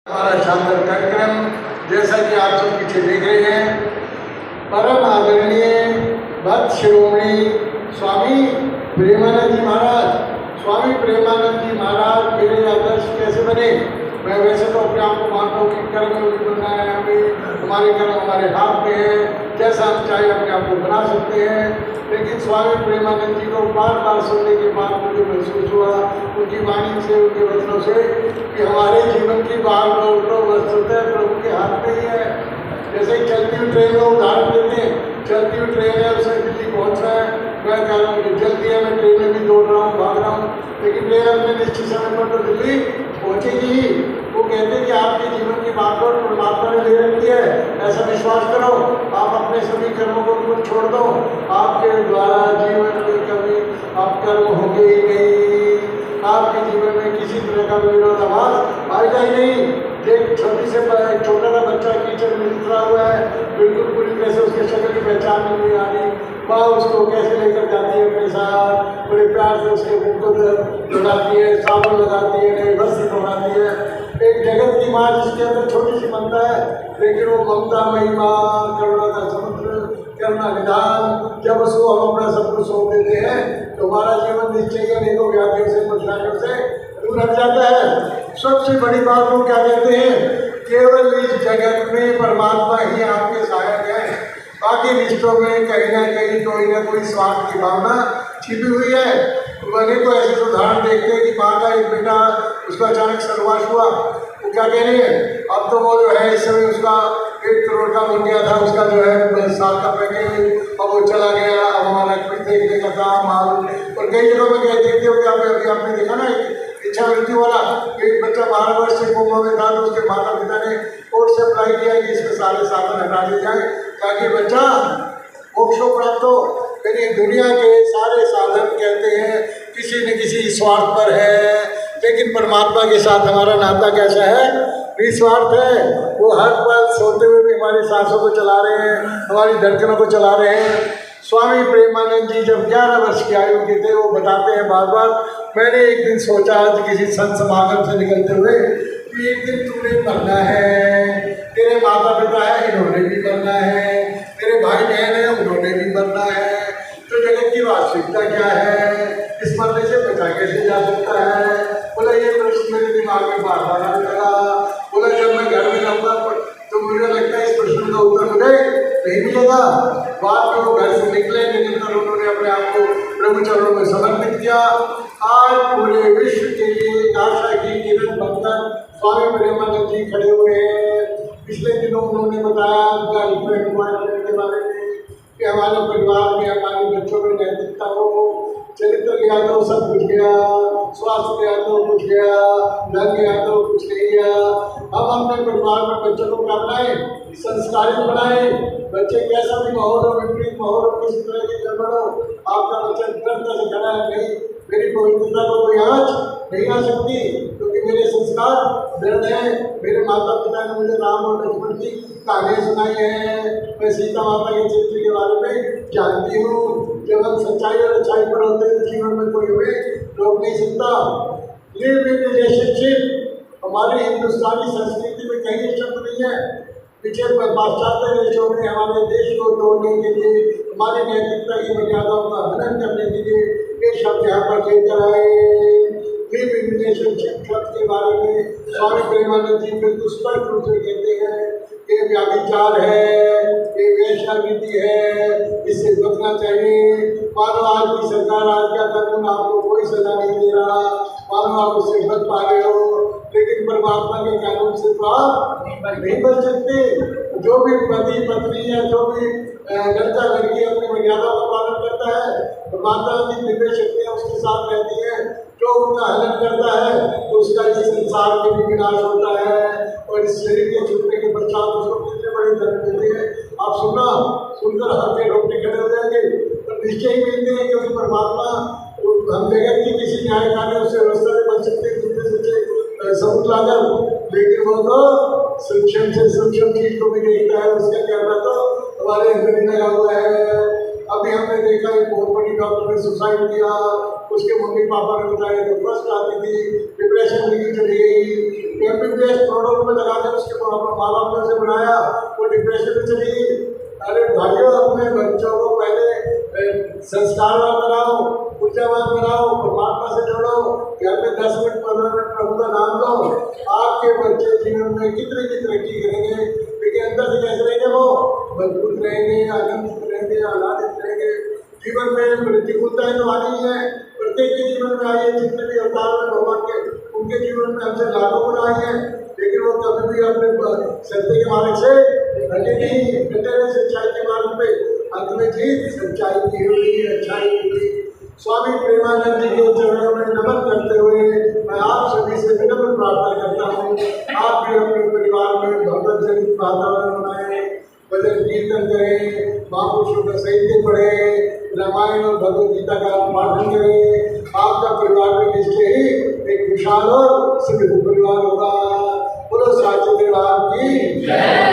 हमारा शानदार कार्यक्रम जैसा कि आप सब पीछे देख रहे हैं, परम आदरणीय भक्त शिरोमणि स्वामी प्रेमानंद जी महाराज। स्वामी प्रेमानंद जी महाराज मेरे आदर्श कैसे बने? मैं वैसे तो अपने आप को मानता हूँ कि कर्म योगी बनना है हमें, हमारे कर्म हमारे हाथ में है, जैसा हम चाहे अपने आप को बना सकते हैं। लेकिन स्वामी प्रेमानंद जी को बार बार सुनने के बाद मुझे महसूस हुआ उनकी वाणी से, उनके वचनों से, कि हमारे जीवन की बार तो वस्तुतः प्रभु के हाथ में ही है। जैसे चलती हुई ट्रेन का उदाहरण देते हैं, चलती हुई ट्रेन है, उसे दिल्ली पहुँचना है, मैं कह रहा हूँ कि जल्दी है, मैं ट्रेन में भी दौड़ रहा हूँ, भाग रहा हूँ, लेकिन ट्रेन अपने निश्चित समय पर तो दिल्ली पहुँचेगी ही। वो कहते हैं कि आपके जीवन की बागडोर परमात्मा ने ले रखी है, ऐसा विश्वास करो, आप अपने सभी कर्मों को बिल्कुल छोड़ दो, आपके द्वारा जीवन में कभी आप कर्म होंगे ही नहीं, आपके जीवन में किसी तरह का विरोधाभास आएगा ही नहीं। एक छोटा सा बच्चा कीचड़ में उतरा हुआ है, बिल्कुल पूरी तरह से उसके शक्ल की पहचान नहीं आ रही, माँ उसको कैसे लेकर जाती है अपने साथ, बड़े प्यार से उसके मुँह को दौड़ाती है, साबुन लगाती है, नई बस्ती दौड़ाती है। एक जगत की माँ जिसके अंदर छोटी सी ममता है, लेकिन वो ममता मई माँ, करुणा का समुद्र, करुणा निधान, जब उसको हम अपना सब कुछ सौंप देते हैं तो हमारा जीवन निश्चय के अनेकों व्याधियों से, परेशानियों से दूर हट जाता है। सबसे बड़ी बात वो क्या कहते हैं? केवल इस जगत में परमात्मा ही आपके सहायक है, बाकी रिश्तों में कहीं ना कहीं कोई ना कोई स्वार्थ की भावना छिपी हुई है। मैंने तो ऐसे उदाहरण देखते हैं कि माँ का एक बेटा, उसका अचानक सर्वनाश हुआ, वो क्या कह रही है, अब तो वो जो है इस समय उसका 1 करोड़ का बन गया था, उसका जो है साल का पैकेज, अब वो चला गया, अब हमारा कुछ देखने का काम माल। और कई जगहों में क्या देखते हो कि अभी आपने देखा ना, इच्छा मृत्यु वाला एक बच्चा 12 वर्ष से कोमा में था, तो उसके माता पिता ने कोर्ट से अप्लाई किया कि इसके सारे साधन हटा दिए जाए ताकि बच्चा मोक्ष को प्राप्त हो। लेकिन दुनिया के सारे साधन कहते हैं किसी न किसी स्वार्थ पर है, लेकिन परमात्मा के साथ हमारा नाता कैसा है? निस्वार्थ है। वो हर पल सोते हुए भी हमारी सांसों को चला रहे हैं, हमारी धड़कनों को चला रहे हैं। स्वामी प्रेमानंद जी जब 11 वर्ष की आयु के थे, वो बताते हैं बार बार, मैंने एक दिन सोचा आज किसी संत समागम से निकलते हुए कि एक दिन तुम्हें मरना है, तेरे माता पिता है, इन्होंने भी मरना है, तेरे भाई बहन है, उन्होंने भी मरना है, तो जगत की वास्तविकता क्या है? इस मरने से बचा कैसे जा सकता है? बोला ये प्रश्न मेरे दिमाग में बार बार आने लगा। बोला जब मैं घर में रहूँगा तो मुझे लगता है इस प्रश्न का उत्तर मुझे नहीं मिलेगा। बाद में वो घर से निकले, निकलकर उन्होंने अपने आप को प्रभु चरणों में समर्पित किया। आज पूरे विश्व के लिए आशा की किरण बनकर स्वामी प्रेमानंद जी खड़े हुए हैं। पिछले दिनों उन्होंने बताया उनका रिक्वेस्ट के बारे में कि हमारे परिवार में, हमारे बच्चों में नैतिकता हो, चरित्र गया तो सब कुछ गया, स्वास्थ्य गया तो कुछ गया, धन गया तो कुछ नहीं गया। हम अपने परिवार में बच्चों को क्या बनाए? संस्कारित बनाए। बच्चे कैसा भी माहौल हो, विपरीत माहौल हो, किसी तरह की गड़बड़ हो, आपका बच्चा दृढ़ता से खड़ा है, नहीं मेरी पवित्रता को कोई आँच नहीं आ सकती, क्योंकि मेरे संस्कार दृढ़ हैं। मेरे माता पिता ने मुझे राम और लक्ष्मण की कहानी सुनाई है, मैं सीता माता के चरित्र के बारे में जानती हूँ। जब हम सच्चाई और अच्छाई पर होते हैं, जीवन में कोई हमें रोक नहीं सकता। लिव इन रिलेशनशिप हमारी हिंदुस्तानी संस्कृति में कहीं शब्द नहीं है। पीछे पाश्चात्य देशों में हमारे देश को तोड़ने के लिए, हमारी नैतिकता की मर्यादाओं का हनन करने के लिए ये शब्द यहाँ पर लेकर आए। लिव इन रिलेशनशिप शब्द के बारे में स्वामी प्रेमानंद जी बिल्कुल स्पष्ट रूप से कहते हैं, ये व्याभिचार है, ये वेश्यावृत्ति है, इससे बचना चाहिए। मानो आज की सरकार, आज का कानून आपको कोई सजा नहीं दे रहा, मानो आप उससे बच पा रहे हो, लेकिन परमात्मा के कानून से तो आप नहीं बच सकते। जो भी पति पत्नी है, जो भी लड़का लड़की अपनी मर्यादा का पालन करता है, परमात्मा की दिव्य शक्तियाँ उसके साथ रहती है। जो उनका हनन करता है तो उसका इस संसार में भी विनाश होता है, और इस शरीर के छूटने के पश्चात उसको कितने बड़े दर्द देते हैं। आप सुनकर हर के रोकने खड़े हो जाएंगे, तो निश्चय ही मिलते हैं, क्योंकि परमात्मा हम जगत की किसी न्यायकारी उससे व्यवस्था से बच सकते हैं सबूत लाकर, लेकिन वो तो सूक्ष्म से सूक्ष्म चीज को भी देखता है, उसका कैमरा तो हमारे अंदर ही लगा हुआ है। अभी हमने देखा एक बहुत बड़ी डॉक्टर ने सुसाइड किया, उसके मम्मी पापा ने बताया तो फर्स्ट आती थी, डिप्रेशन में चली गई, एमबीबीएस प्रोडक्ट में लगा के उसके माँ बाप ने उसे बनाया, वो डिप्रेशन में चली गई। अरे भाइयों, अपने बच्चों को पहले संस्कारवान बनाओ, ऊर्जावान बनाओ, परमात्मा से जोड़ो, घर में 10 मिनट 15 मिनट प्रभु का नाम लो, आपके बच्चे जीवन में कितने की तरक्की करेंगे। लेकिन अंदर से कैसे रहेंगे? वो मजबूत रहेंगे, आनंदित रहेंगे, आह्लादित रहेंगे। जीवन में प्रतिकूलताएं तो आनी ही है, प्रत्येक के जीवन में आई है, जितने भी अवतार में भगवान के उनके जीवन में हमसे लाखों गुना आई है, लेकिन वो कभी भी अपने सत्य के मार्ग से हटे नहीं, हटे रहे सच्चाई के मार्ग पे। अंत में जीत सच्चाई की हुई, अच्छाई की हुई। स्वामी प्रेमानंद जी के चरणों में नमन करते हुए मैं आप सभी से विनम्र प्रार्थना करता हूँ, आप भी अपने परिवार में भगवत जनित वातावरण बनाएं, भजन कीर्तन करें, महापुरुषों का साहित्य पढ़ें, रामायण और भगवद गीता का पाठन करें। आपका परिवार भी निश्चय ही एक विशाल और समृद्ध परिवार होगा। बोलो साचे दरबार की जय।